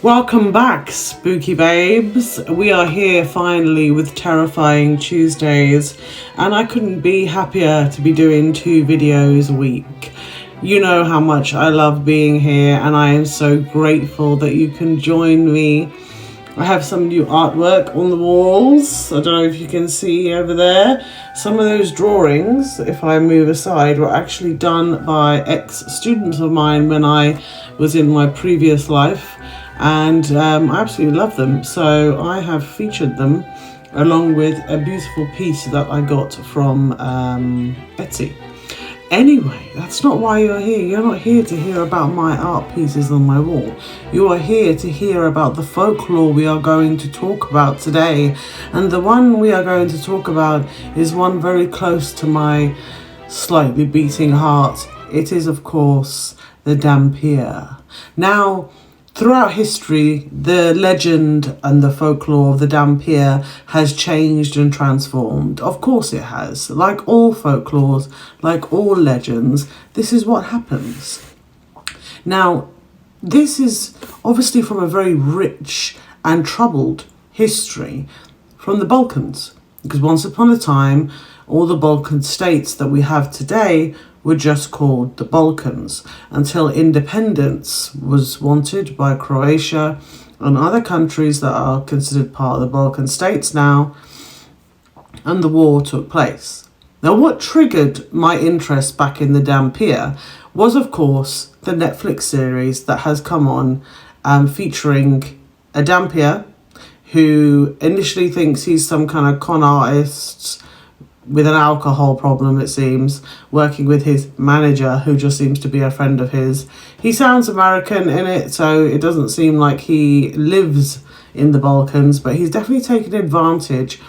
Welcome back, spooky babes. We are here finally with Terrifying Tuesdays, and I couldn't be happier to be doing 2 videos a week. You know how much I love being here, and I am so grateful that you can join me. I have some new artwork on the walls. I don't know if you can see over there. Some of those drawings, if I move aside, were actually done by ex-students of mine when I was in my previous life. And I absolutely love them, so I have featured them along with a beautiful piece that I got from Etsy. Anyway, that's not why you're here. You're not here to hear about my art pieces on my wall. You are here to hear about the folklore we are going to talk about today. And the one we are going to talk about is one very close to my slightly beating heart. It is, of course, the Dhampír. Now, throughout history, the legend and the folklore of the Dhampír has changed and transformed. Of course it has. Like all folklores, like all legends, this is what happens. Now, this is obviously from a very rich and troubled history from the Balkans. Because once upon a time, all the Balkan states that we have today were just called the Balkans until independence was wanted by Croatia and other countries that are considered part of the Balkan states now, and the war took place. Now, what triggered my interest back in the Dhampír was, of course, the Netflix series that has come on featuring a Dhampír who initially thinks he's some kind of con artist with an alcohol problem, it seems, working with his manager, who just seems to be a friend of his. He sounds American in it, so it doesn't seem like he lives in the Balkans, but he's definitely taken advantage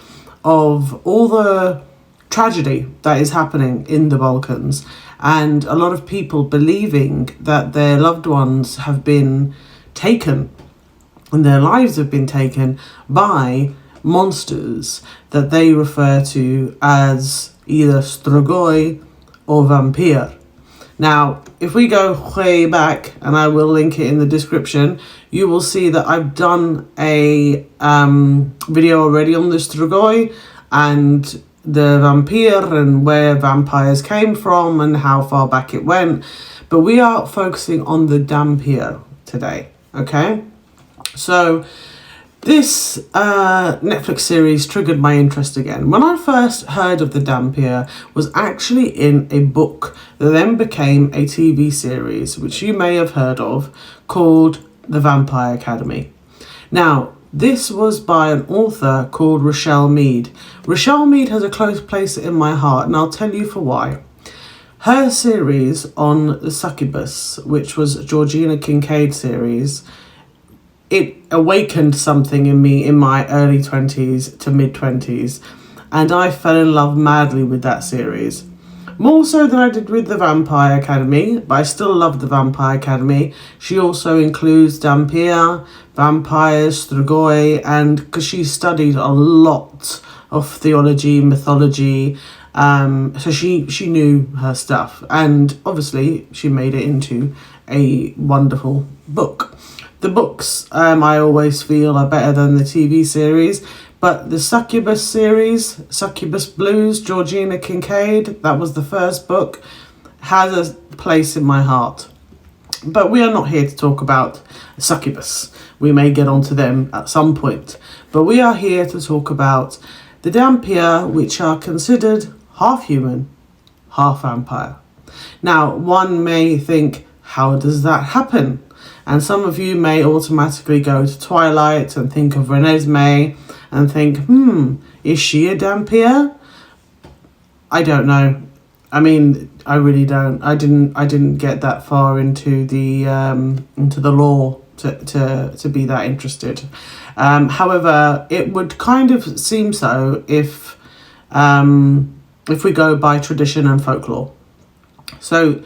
of all the tragedy that is happening in the Balkans, and a lot of people believing that their loved ones have been taken and their lives have been taken by monsters that they refer to as either strigoi or vampire. Now, if we go way back, and I will link it in the description, you will see that I've done a video already on the strigoi and the vampire and where vampires came from and how far back it went. But we are focusing on the Dhampír today, okay? So this Netflix series triggered my interest again. When I first heard of the Dhampír was actually in a book that then became a TV series, which you may have heard of, called The Vampire Academy. Now, this was by an author called Rochelle Mead. Rochelle Mead has a close place in my heart, and I'll tell you for why. Her series on the Succubus, which was Georgina Kincaid's series, it awakened something in me in my early 20s to mid 20s, and I fell in love madly with that series. More so than I did with the Vampire Academy, but I still love the Vampire Academy. She also includes Dhampír, vampires, strigoi, and because she studied a lot of theology, mythology, so she knew her stuff, and obviously she made it into a wonderful book. The books, I always feel, are better than the TV series. But the Succubus series, Succubus Blues, Georgina Kincaid, that was the first book, has a place in my heart. But we are not here to talk about Succubus. We may get onto them at some point. But we are here to talk about the Dhampír, which are considered half human, half vampire. Now, one may think, how does that happen? And some of you may automatically go to Twilight and think of Renesmee and think, is she a Dhampír? I don't know. I mean, I really don't. I didn't get that far into the lore to be that interested. However, it would kind of seem so if we go by tradition and folklore. So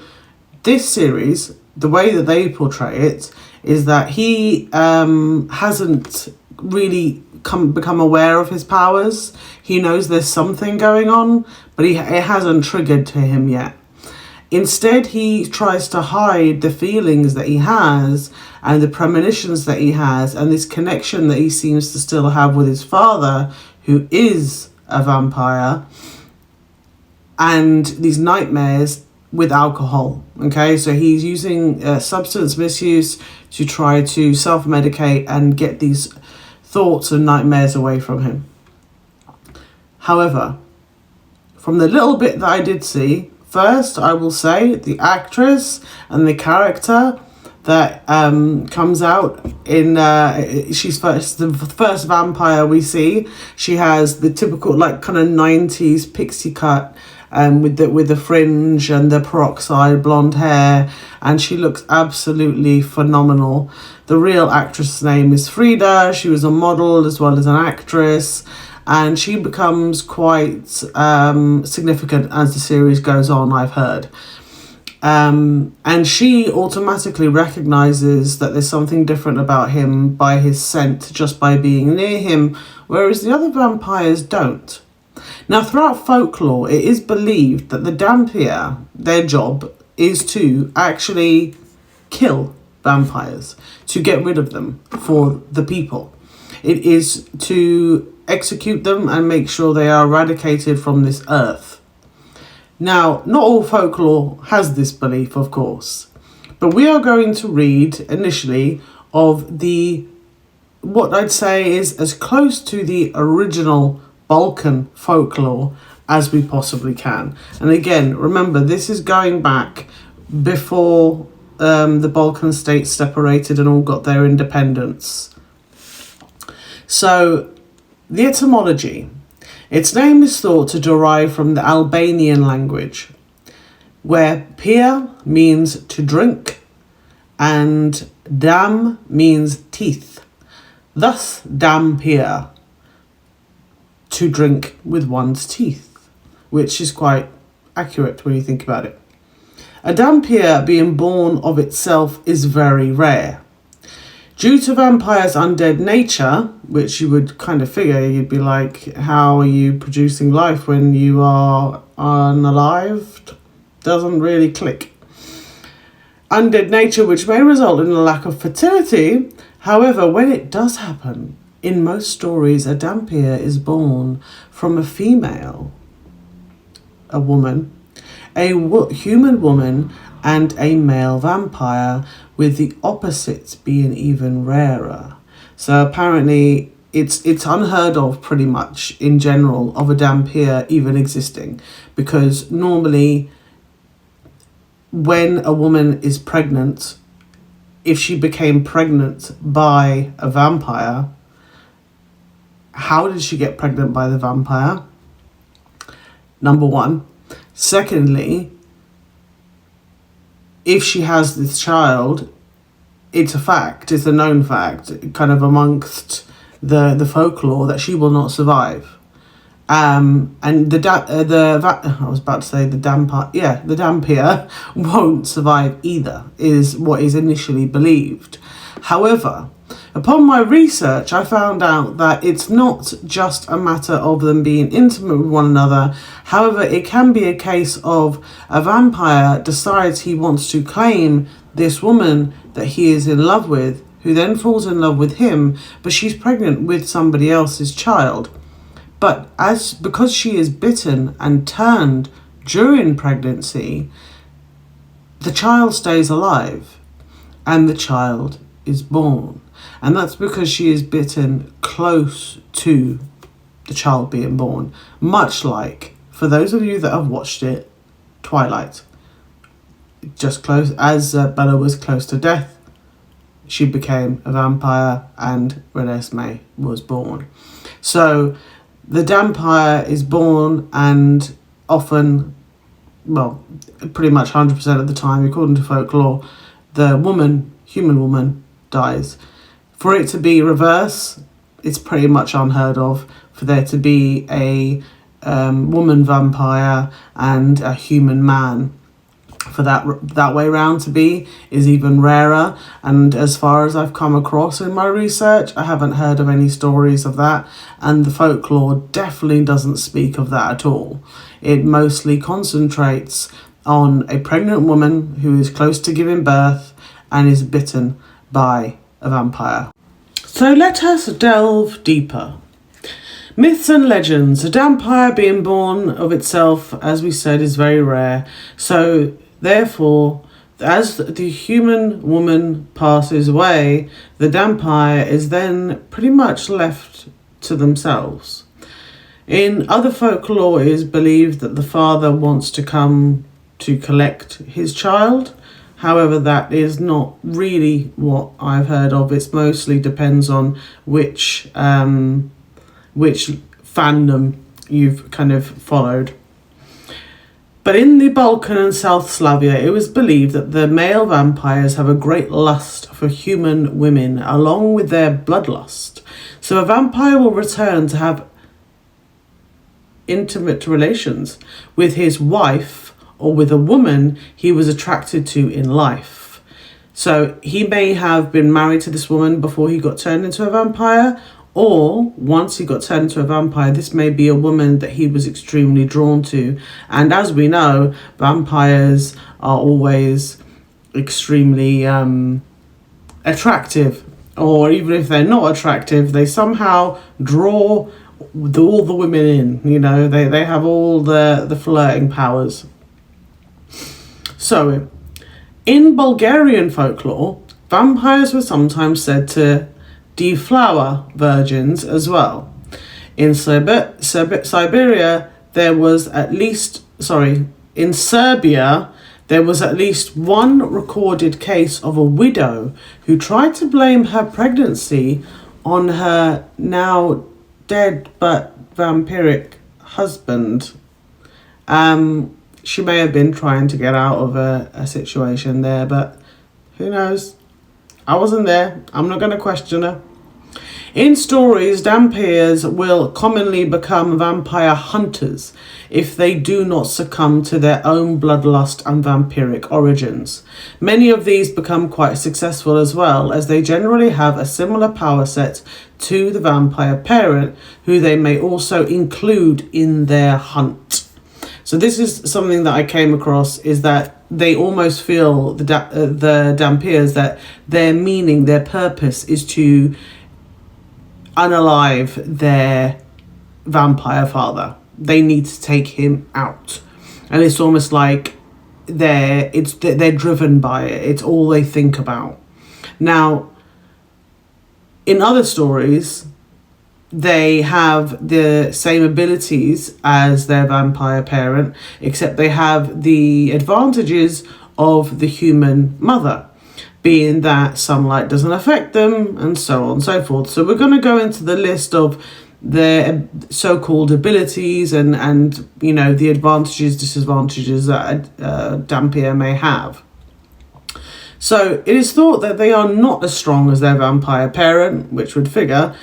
this series, the way that they portray it is that he hasn't really become aware of his powers. He knows there's something going on, but it hasn't triggered to him yet. Instead, he tries to hide the feelings that he has and the premonitions that he has and this connection that he seems to still have with his father, who is a vampire, and these nightmares with alcohol. Okay, so he's using substance misuse to try to self-medicate and get these thoughts and nightmares away from him. However, from the little bit that I did see, first, I will say the actress and the character that comes out in she's the first vampire we see. She has the typical like kind of 90s pixie cut with the fringe and the peroxide blonde hair, and she looks absolutely phenomenal. The real actress' name is Frida. She was a model as well as an actress, and she becomes quite significant as the series goes on, I've heard. And she automatically recognizes that there's something different about him by his scent, just by being near him, whereas the other vampires don't. Now, throughout folklore, it is believed that the Dhampír, their job is to actually kill vampires, to get rid of them for the people. It is to execute them and make sure they are eradicated from this earth. Now, not all folklore has this belief, of course, but we are going to read initially of what I'd say is as close to the original Balkan folklore as we possibly can. And again, remember, this is going back before the Balkan states separated and all got their independence. So, the etymology. Its name is thought to derive from the Albanian language, where pir means to drink and dam means teeth. Thus, Dhampír, to drink with one's teeth, which is quite accurate when you think about it. A Dhampír being born of itself is very rare. Due to vampires' undead nature, which you would kind of figure, you'd be like, how are you producing life when you are unalived? Doesn't really click. Undead nature, which may result in a lack of fertility. However, when it does happen, in most stories, a Dhampír is born from a female, a woman, a human woman, and a male vampire, with the opposites being even rarer. So apparently it's unheard of pretty much in general of a Dhampír even existing, because normally when a woman is pregnant, if she became pregnant by a vampire, how did she get pregnant by the vampire? Number one. Secondly, if she has this child, it's a fact, it's a known fact, kind of amongst the folklore, that she will not survive. And the Dhampír won't survive either, is what is initially believed. However, upon my research, I found out that it's not just a matter of them being intimate with one another. However, it can be a case of a vampire decides he wants to claim this woman that he is in love with, who then falls in love with him, but she's pregnant with somebody else's child. But because she is bitten and turned during pregnancy, the child stays alive and the child is born. And that's because she is bitten close to the child being born. Much like, for those of you that have watched it, Twilight. Just close, as Bella was close to death, she became a vampire and Renesmee was born. So the Dhampír is born, and often, well, pretty much 100% of the time, according to folklore, the human woman, dies. For it to be reverse, it's pretty much unheard of. For there to be a woman vampire and a human man, for that way round to be, is even rarer. And as far as I've come across in my research, I haven't heard of any stories of that, and the folklore definitely doesn't speak of that at all. It mostly concentrates on a pregnant woman who is close to giving birth and is bitten by a vampire. So let us delve deeper. Myths and legends. A vampire being born of itself, as we said, is very rare. So therefore, as the human woman passes away, the vampire is then pretty much left to themselves. In other folklore, it is believed that the father wants to come to collect his child. However, that is not really what I've heard of. It mostly depends on which fandom you've kind of followed. But in the Balkan and South Slavia, it was believed that the male vampires have a great lust for human women, along with their bloodlust. So a vampire will return to have intimate relations with his wife or with a woman he was attracted to in life. So he may have been married to this woman before he got turned into a vampire, or once he got turned into a vampire, this may be a woman that he was extremely drawn to. And as we know, vampires are always extremely attractive. Or even if they're not attractive, they somehow draw all the women in. You know, they have all the flirting powers. So, in Bulgarian folklore, vampires were sometimes said to deflower virgins as well. In Siberia, there was at least one recorded case of a widow who tried to blame her pregnancy on her now dead but vampiric husband. She may have been trying to get out of a situation there, but who knows? I wasn't there. I'm not going to question her. In stories, Dhampírs will commonly become vampire hunters if they do not succumb to their own bloodlust and vampiric origins. Many of these become quite successful as well, as they generally have a similar power set to the vampire parent, who they may also include in their hunt. So this is something that I came across, is that they almost feel, the Dhampírs, that their meaning, their purpose is to unalive their vampire father. They need to take him out. And it's almost like they're driven by it. It's all they think about. Now, in other stories, they have the same abilities as their vampire parent, except they have the advantages of the human mother, being that sunlight doesn't affect them and so on and so forth. So we're going to go into the list of their so-called abilities and you know, the advantages, disadvantages that a Dhampír may have. So it is thought that they are not as strong as their vampire parent, which would figure,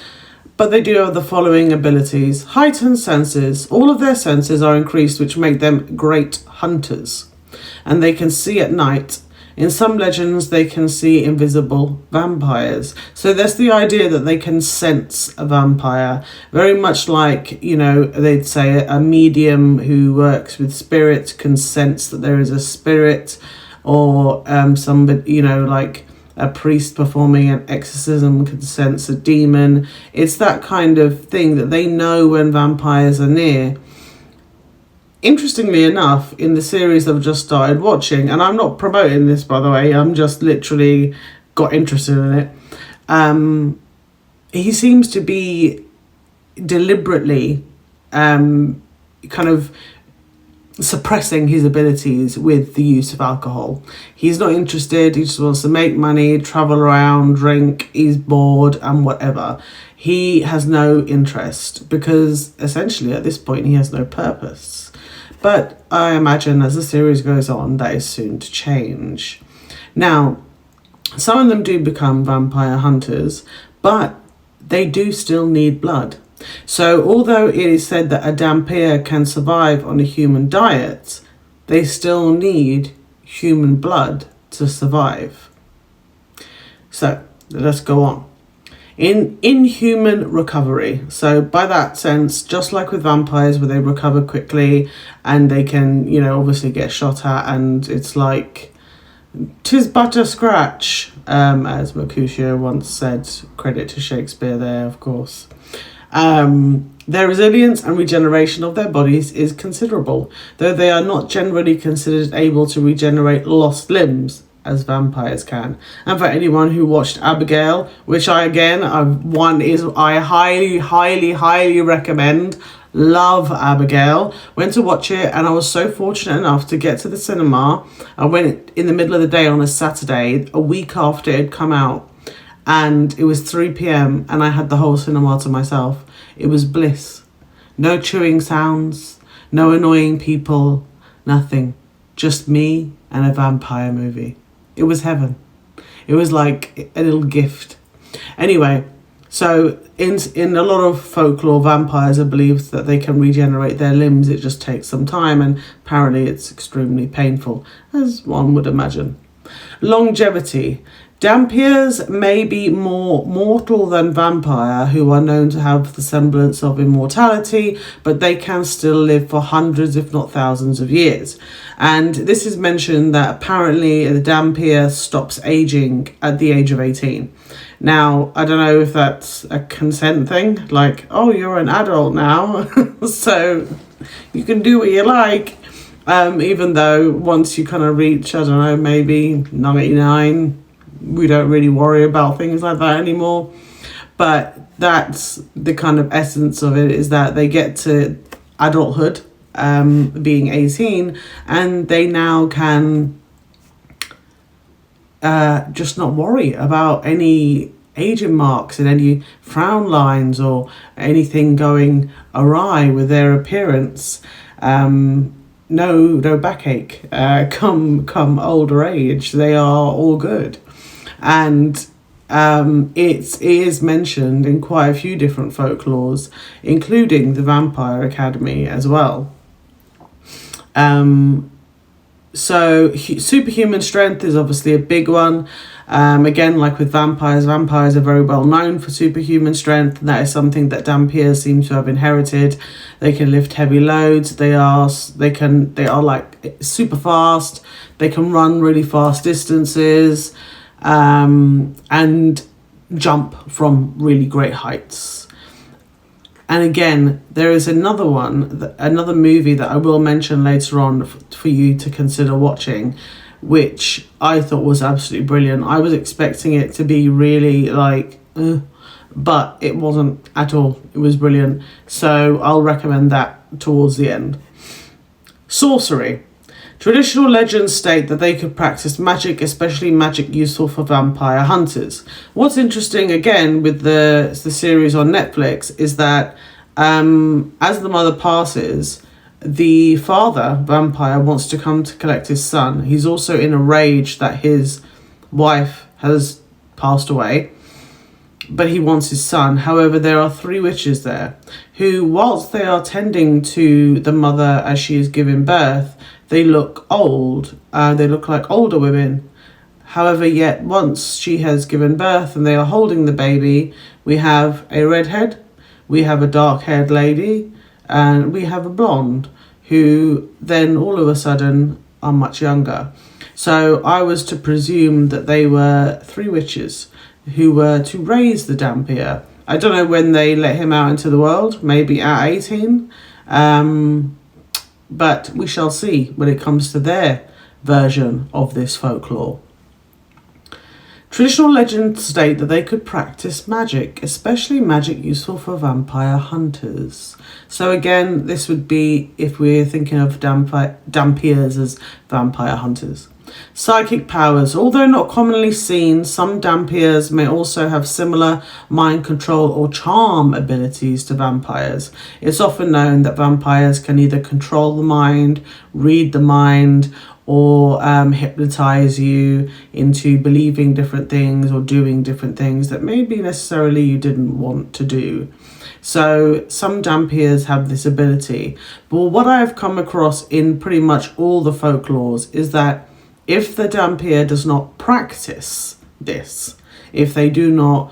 but they do have the following abilities. Heightened senses. All of their senses are increased, which make them great hunters. And they can see at night. In some legends, they can see invisible vampires. So there's the idea that they can sense a vampire. Very much like, you know, they'd say a medium who works with spirits can sense that there is a spirit, or somebody, you know, like a priest performing an exorcism can sense a demon. It's that kind of thing that they know when vampires are near. Interestingly enough, in the series I've just started watching, and I'm not promoting this, by the way, I'm just literally got interested in it. He seems to be deliberately kind of suppressing his abilities with the use of alcohol. He's not interested. He just wants to make money, travel around, drink. He's bored and whatever. He has no interest because essentially at this point he has no purpose. But I imagine as the series goes on, that is soon to change. Now, some of them do become vampire hunters, but they do still need blood. So although it is said that a Dhampír can survive on a human diet, they still need human blood to survive. So let's go on. in inhuman recovery. So by that sense, just like with vampires where they recover quickly and they can, obviously get shot at, and it's like, 'tis but a scratch, as Mercutio once said. Credit to Shakespeare there, of course. Their resilience and regeneration of their bodies is considerable, though they are not generally considered able to regenerate lost limbs as vampires can. And for anyone who watched Abigail, which I highly, highly, highly recommend. Love Abigail. Went to watch it, and I was so fortunate enough to get to the cinema. I went in the middle of the day on a Saturday, a week after it had come out, and it was 3 p.m. and I had the whole cinema to myself. It was bliss. No chewing sounds, no annoying people, nothing. Just me and a vampire movie. It was heaven. It was like a little gift. Anyway, so in a lot of folklore, vampires are believed that they can regenerate their limbs. It just takes some time, and apparently it's extremely painful, as one would imagine. Longevity. Dhampírs may be more mortal than vampire, who are known to have the semblance of immortality, but they can still live for hundreds, if not thousands of years. And this is mentioned that apparently the Dhampír stops aging at the age of 18. Now, I don't know if that's a consent thing, like, oh, you're an adult now, so you can do what you like. Even though once you kind of reach, I don't know, maybe 99, we don't really worry about things like that anymore. But that's the kind of essence of it, is that they get to adulthood, being 18, and they now can just not worry about any aging marks and any frown lines or anything going awry with their appearance. No backache. Come older age, they are all good. And it is mentioned in quite a few different folklores, including the Vampire Academy as well. So superhuman strength is obviously a big one. Again, like with vampires are very well known for superhuman strength, and that is something that Dhampírs seem to have inherited. They can lift heavy loads. They are like super fast. They can run really fast distances, and jump from really great heights. And again, there is another movie that I will mention later on for you to consider watching, which I thought was absolutely brilliant. I was expecting it to be really but it wasn't at all. It was brilliant. So I'll recommend that towards the end. Sorcery. Traditional legends state that they could practice magic, especially magic useful for vampire hunters. What's interesting, again, with the series on Netflix is that as the mother passes, the father, vampire, wants to come to collect his son. He's also in a rage that his wife has passed away, but he wants his son. However, there are 3 witches there who, whilst they are tending to the mother as she is giving birth, they look old. They look like older women. However, yet once she has given birth and they are holding the baby, we have a redhead, we have a dark-haired lady, and we have a blonde, who then all of a sudden are much younger. So I was to presume that they were 3 witches who were to raise the Dhampír. I don't know when they let him out into the world, maybe at 18. But we shall see when it comes to their version of this folklore. Traditional legends state that they could practice magic, especially magic useful for vampire hunters. So again, this would be if we're thinking of Dhampírs as vampire hunters. Psychic powers. Although not commonly seen, some Dhampírs may also have similar mind control or charm abilities to vampires. It's often known that vampires can either control the mind, read the mind, or hypnotize you into believing different things or doing different things that maybe necessarily you didn't want to do. So some Dhampírs have this ability. But what I've come across in pretty much all the folklores is that if the Dhampír does not practice this, if they do not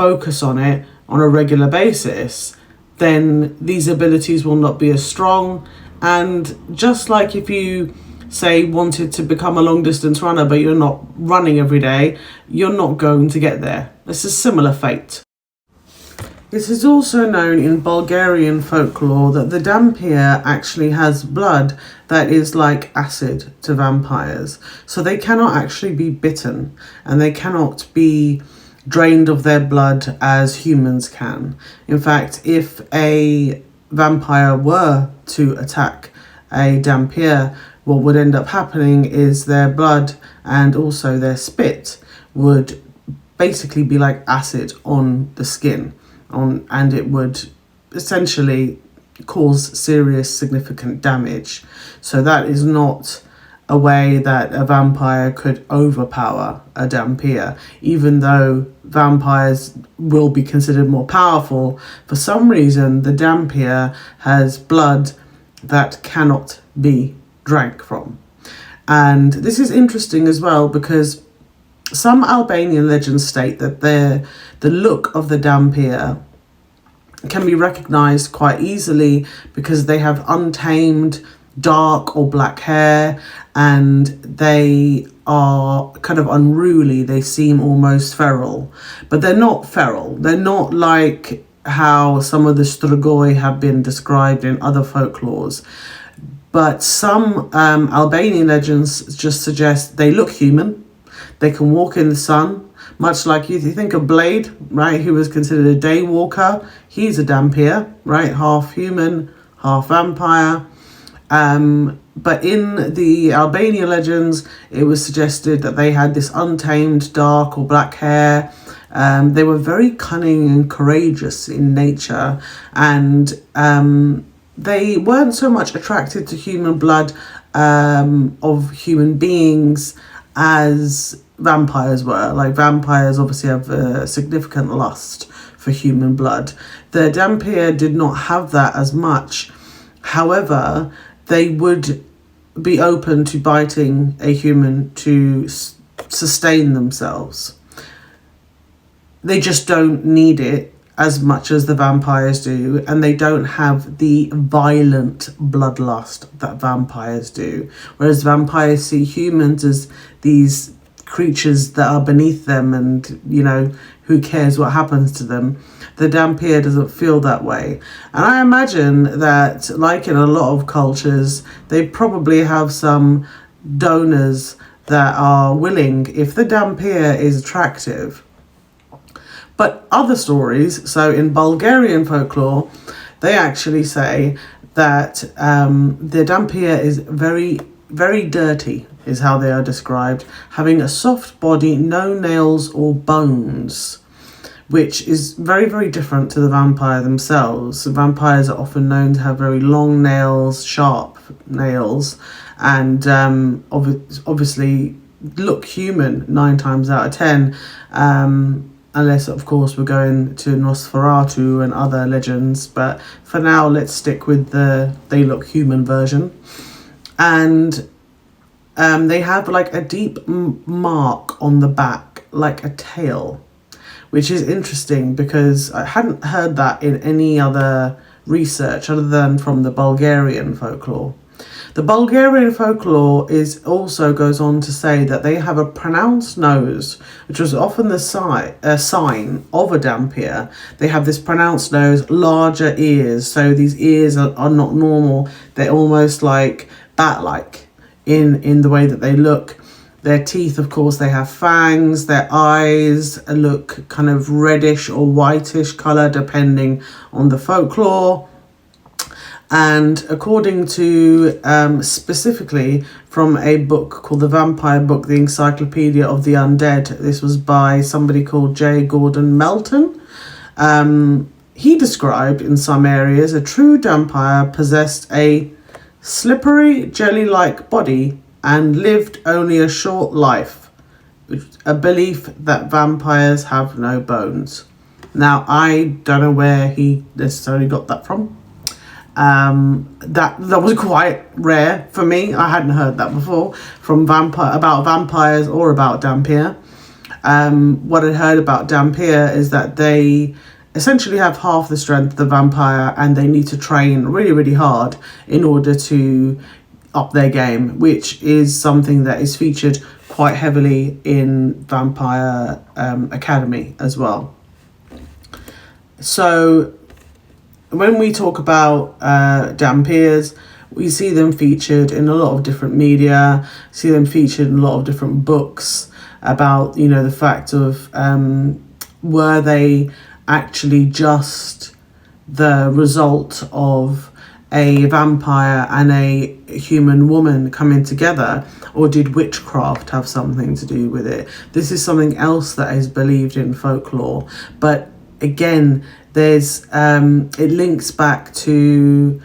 focus on it on a regular basis, then these abilities will not be as strong. And just like if you say wanted to become a long distance runner but you're not running every day, you're not going to get there. It's a similar fate. It is also known in Bulgarian folklore that the Dhampír actually has blood that is like acid to vampires. So they cannot actually be bitten and they cannot be drained of their blood as humans can. In fact, if a vampire were to attack a Dhampír, what would end up happening is their blood and also their spit would basically be like acid on the skin. And it would essentially cause serious, significant damage. So that is not a way that a vampire could overpower a Dhampír. Even though vampires will be considered more powerful, for some reason the Dhampír has blood that cannot be drank from. And this is interesting as well because some Albanian legends state that the look of the Dhampír can be recognised quite easily because they have untamed dark or black hair and they are kind of unruly. They seem almost feral, but they're not feral. They're not like how some of the strigoi have been described in other folklores. But some Albanian legends just suggest they look human. They can walk in the sun, much like you think of Blade, right, who was considered a day walker. He's a Dhampír, right, half human, half vampire. But in the Albanian legends, it was suggested that they had this untamed dark or black hair. They were very cunning and courageous in nature, and they weren't so much attracted to human blood of human beings as vampires were. Like vampires obviously have a significant lust for human blood. The Dhampír did not have that as much. However, they would be open to biting a human to sustain themselves. They just don't need it as much as the vampires do, and they don't have the violent bloodlust that vampires do. Whereas vampires see humans as these creatures that are beneath them and, you know, who cares what happens to them. The Dhampír doesn't feel that way. And I imagine that, like in a lot of cultures, they probably have some donors that are willing, if the Dhampír is attractive. But other stories, so in Bulgarian folklore, they actually say that the Dhampír is very, very dirty, is how they are described, having a soft body, no nails or bones, which is very, very different to the vampire themselves. Vampires are often known to have very long nails, sharp nails, and obviously look human 9 times out of 10. Unless, of course, we're going to Nosferatu and other legends. But for now, let's stick with the they look human version. And they have like a deep mark on the back, like a tail, which is interesting because I hadn't heard that in any other research other than from the Bulgarian folklore. The Bulgarian folklore also goes on to say that they have a pronounced nose, which was often the sign of a Dhampír. They have this pronounced nose, larger ears, so these ears are not normal. They're almost like bat-like in the way that they look. Their teeth, of course, they have fangs. Their eyes look kind of reddish or whitish colour, depending on the folklore. And according to, specifically from a book called The Vampire Book, the Encyclopedia of the Undead, this was by somebody called J. Gordon Melton, he described in some areas a true Dhampír possessed a slippery jelly-like body and lived only a short life, a belief that vampires have no bones. Now, I don't know where he necessarily got that from. That was quite rare for me. I hadn't heard that before from about vampires or about Dhampír. What I heard about Dhampír is that they essentially have half the strength of the vampire, and they need to train really, really hard in order to up their game, which is something that is featured quite heavily in Vampire Academy as well. So when we talk about Dhampírs, we see them featured in a lot of different media, see them featured in a lot of different books about, the fact of were they actually just the result of a vampire and a human woman coming together, or did witchcraft have something to do with it? This is something else that is believed in folklore, but again, there's it links back to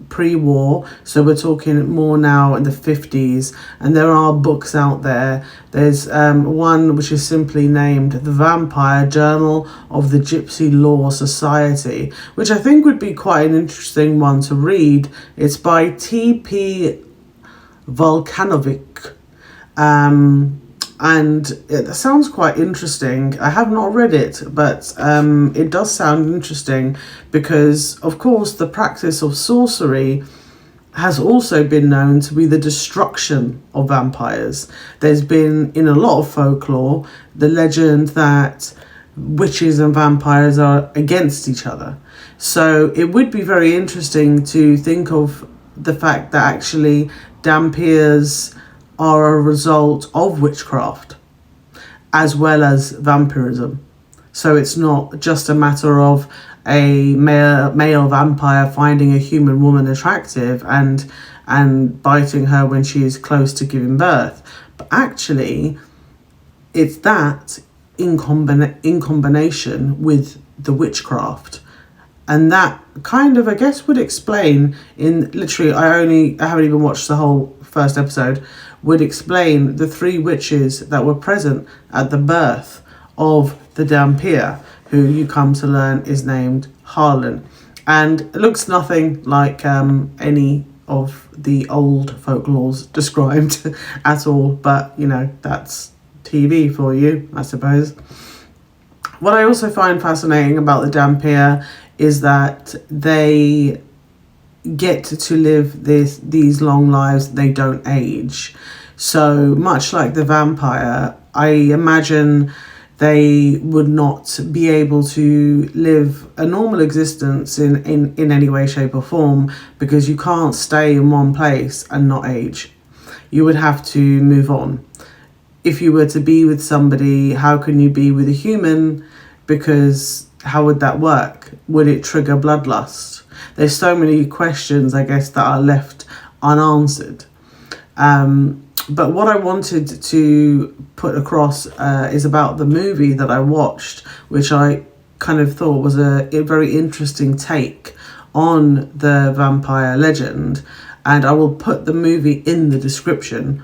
pre-war, so we're talking more now in the 50s, and there are books out there. There's one which is simply named The Vampire Journal of the Gypsy Law Society, which I think would be quite an interesting one to read. It's by T.P. Volcanovic, and it sounds quite interesting. I have not read it, but it does sound interesting because, of course, the practice of sorcery has also been known to be the destruction of vampires. There's been, in a lot of folklore, the legend that witches and vampires are against each other. So it would be very interesting to think of the fact that actually Dhampírs are a result of witchcraft as well as vampirism. So it's not just a matter of a male vampire finding a human woman attractive and biting her when she is close to giving birth, but actually it's that in combination with the witchcraft. And that kind of, I guess, would explain, in literally, I haven't even watched the whole first episode, would explain the 3 witches that were present at the birth of the Dhampír, who you come to learn is named Harlan. And it looks nothing like any of the old folklores described at all, but, that's TV for you, I suppose. What I also find fascinating about the Dhampír is that they get to live these long lives. They don't age. So much like the vampire, I imagine they would not be able to live a normal existence in any way, shape or form, because you can't stay in one place and not age. You would have to move on. If you were to be with somebody, how can you be with a human? Because how would that work? Would it trigger bloodlust? There's so many questions, I guess, that are left unanswered. But what I wanted to put across is about the movie that I watched, which I kind of thought was a very interesting take on the vampire legend. And I will put the movie in the description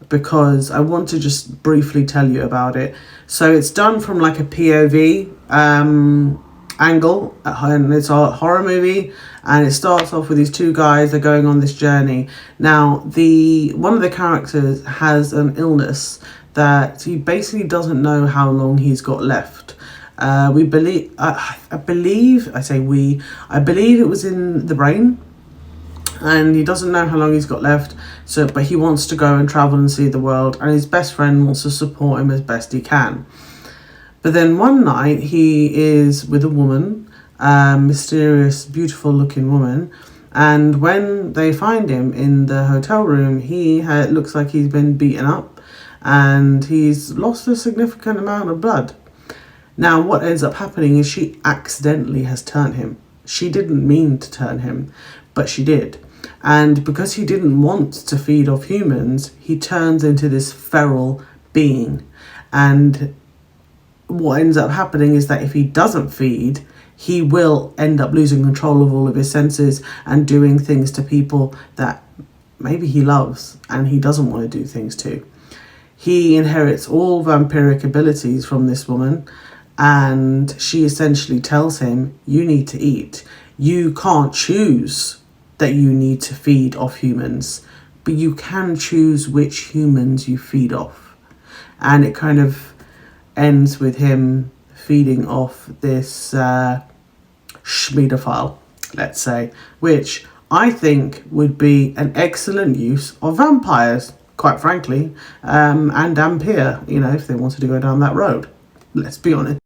because I want to just briefly tell you about it. So it's done from like a POV angle, and it's a horror movie, and it starts off with these 2 guys. They're going on this journey. Now, one of the characters has an illness that he basically doesn't know how long he's got left. I believe it was in the brain, and he doesn't know how long he's got left. But he wants to go and travel and see the world, and his best friend wants to support him as best he can. But then one night he is with a woman, mysterious, beautiful looking woman, and when they find him in the hotel room, he looks like he's been beaten up and he's lost a significant amount of blood. Now what ends up happening is she accidentally has turned him. She didn't mean to turn him, but she did. And because he didn't want to feed off humans, he turns into this feral being. And what ends up happening is that if he doesn't feed, he will end up losing control of all of his senses and doing things to people that maybe he loves and he doesn't want to do things to. He inherits all vampiric abilities from this woman, and she essentially tells him, you need to eat. You can't choose that you need to feed off humans, but you can choose which humans you feed off. and it kind of ends with him feeding off this schmiedophile, let's say, which I think would be an excellent use of vampires, quite frankly, and Dhampír, you know, if they wanted to go down that road. Let's be honest.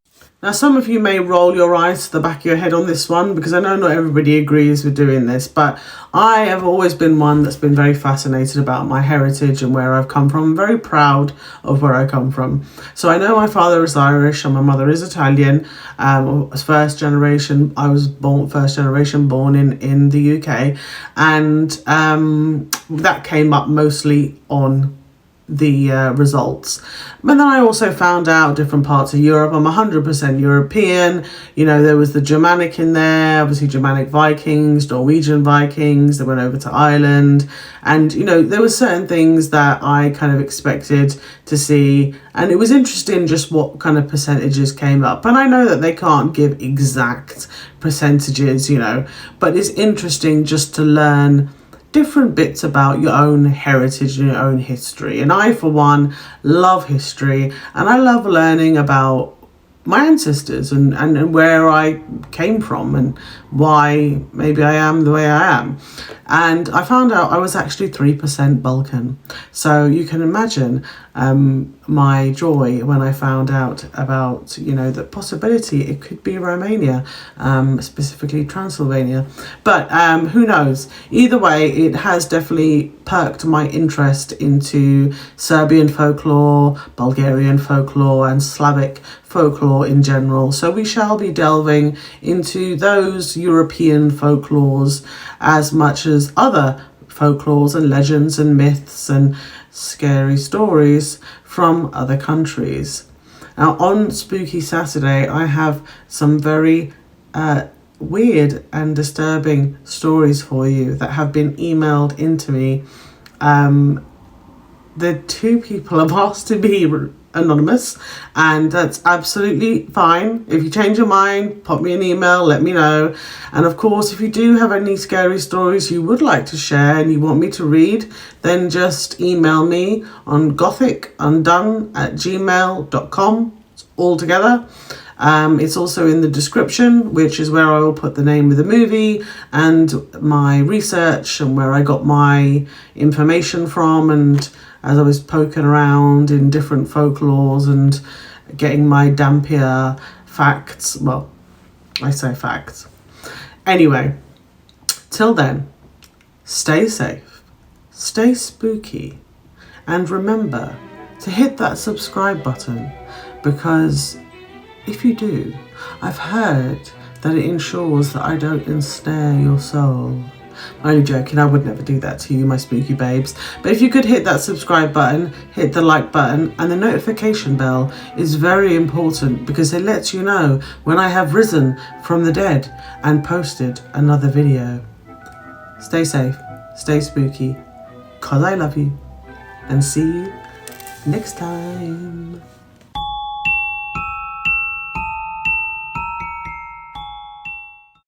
Now, some of you may roll your eyes to the back of your head on this one, because I know not everybody agrees with doing this, but I have always been one that's been very fascinated about my heritage and where I've come from. I'm very proud of where I come from. So I know my father is Irish and my mother is Italian. First generation, I was first generation born in the UK, and that came up mostly on the results. But then I also found out different parts of Europe. I'm 100% European. You know, there was the Germanic in there, obviously Germanic Vikings, Norwegian Vikings that went over to Ireland. And, you know, there were certain things that I kind of expected to see. And it was interesting just what kind of percentages came up. And I know that they can't give exact percentages, you know, but it's interesting just to learn different bits about your own heritage and your own history. And I, for one, love history, and I love learning about my ancestors and where I came from and why maybe I am the way I am. And I found out I was actually 3% Balkan. So you can imagine my joy when I found out about, you know, the possibility it could be Romania, specifically Transylvania. But who knows? Either way, it has definitely perked my interest into Serbian folklore, Bulgarian folklore, and Slavic folklore in general. So we shall be delving into those European folklores as much as other folklores and legends and myths and scary stories from other countries. Now, on Spooky Saturday, I have some very weird and disturbing stories for you that have been emailed into me. The two people have asked to be anonymous, and that's absolutely fine. If you change your mind, pop me an email, let me know. And of course, if you do have any scary stories you would like to share and you want me to read, then just email me on gothicundone@gmail.com. It's all together. It's also in the description, which is where I will put the name of the movie and my research and where I got my information from, and as I was poking around in different folklores and getting my Dhampír facts. Well, I say facts. Anyway, till then, stay safe, stay spooky, and remember to hit that subscribe button, because if you do, I've heard that it ensures that I don't ensnare your soul. I'm only joking, I would never do that to you, my spooky babes. But if you could hit that subscribe button, hit the like button, and the notification bell is very important, because it lets you know when I have risen from the dead and posted another video. Stay safe, stay spooky, 'cause I love you, and see you next time.